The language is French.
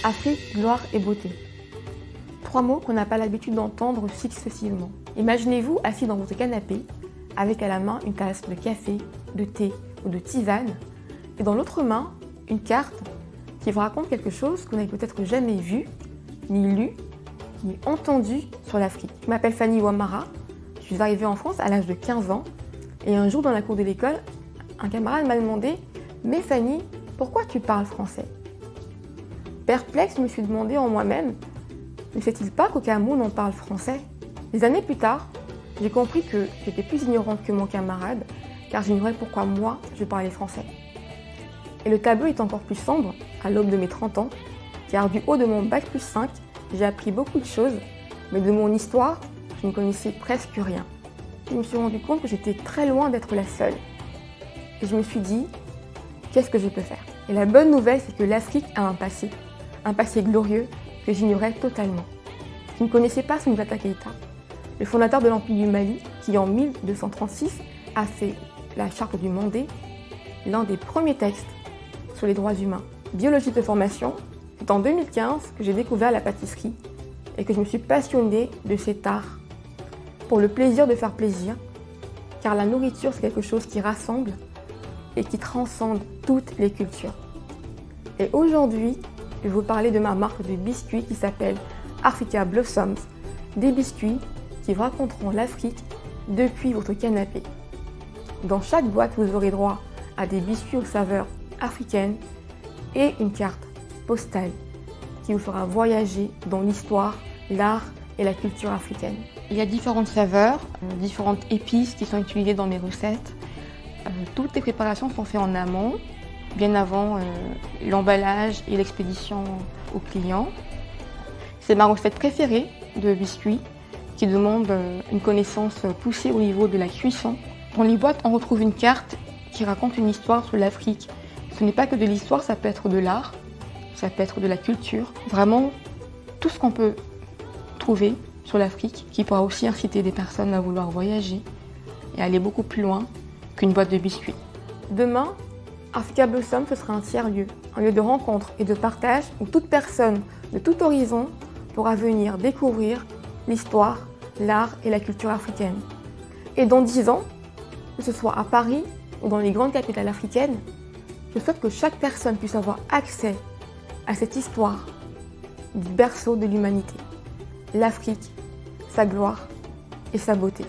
Afrique, gloire et beauté. Trois mots qu'on n'a pas l'habitude d'entendre successivement. Imaginez-vous assis dans votre canapé, avec à la main une tasse de café, de thé ou de tisane, et dans l'autre main, une carte qui vous raconte quelque chose que vous n'avez peut-être jamais vu, ni lu, ni entendu sur l'Afrique. Je m'appelle Fanny Ouamara, je suis arrivée en France à l'âge de 15 ans, et un jour dans la cour de l'école, un camarade m'a demandé « Mais Fanny, pourquoi tu parles français ?» Perplexe, je me suis demandé en moi-même « Ne sait-il pas qu'au Cameroun on parle français ?» Des années plus tard, j'ai compris que j'étais plus ignorante que mon camarade, car j'ignorais pourquoi moi, je parlais français. Et le tableau est encore plus sombre à l'aube de mes 30 ans, car du haut de mon bac plus 5, j'ai appris beaucoup de choses, mais de mon histoire, je ne connaissais presque rien. Je me suis rendu compte que j'étais très loin d'être la seule. Et je me suis dit, qu'est-ce que je peux faire? Et la bonne nouvelle, c'est que l'Afrique a un passé glorieux que j'ignorais totalement. Je ne connaissais pas Soundiata Keïta, le fondateur de l'Empire du Mali, qui en 1236 a fait la Charte du Mandé, l'un des premiers textes sur les droits humains. Biologiste de formation, c'est en 2015 que j'ai découvert la pâtisserie et que je me suis passionnée de cet art pour le plaisir de faire plaisir, car la nourriture c'est quelque chose qui rassemble et qui transcende toutes les cultures. Et aujourd'hui, je vais vous parler de ma marque de biscuits qui s'appelle Africa Blossoms, des biscuits qui vous raconteront l'Afrique depuis votre canapé. Dans chaque boîte, vous aurez droit à des biscuits aux saveurs africaines et une carte postale qui vous fera voyager dans l'histoire, l'art et la culture africaine. Il y a différentes saveurs, différentes épices qui sont utilisées dans mes recettes. Toutes les préparations sont faites en amont, bien avant l'emballage et l'expédition aux clients. C'est ma recette préférée de biscuits qui demande une connaissance poussée au niveau de la cuisson. Dans les boîtes, on retrouve une carte qui raconte une histoire sur l'Afrique. Ce n'est pas que de l'histoire, ça peut être de l'art, ça peut être de la culture. Vraiment, tout ce qu'on peut trouver sur l'Afrique qui pourra aussi inciter des personnes à vouloir voyager et aller beaucoup plus loin qu'une boîte de biscuits. Demain, Africa Blossom, ce sera un tiers-lieu, un lieu de rencontre et de partage où toute personne de tout horizon pourra venir découvrir l'histoire, l'art et la culture africaine. Et dans 10 ans, que ce soit à Paris ou dans les grandes capitales africaines, je souhaite que chaque personne puisse avoir accès à cette histoire du berceau de l'humanité, l'Afrique, sa gloire et sa beauté.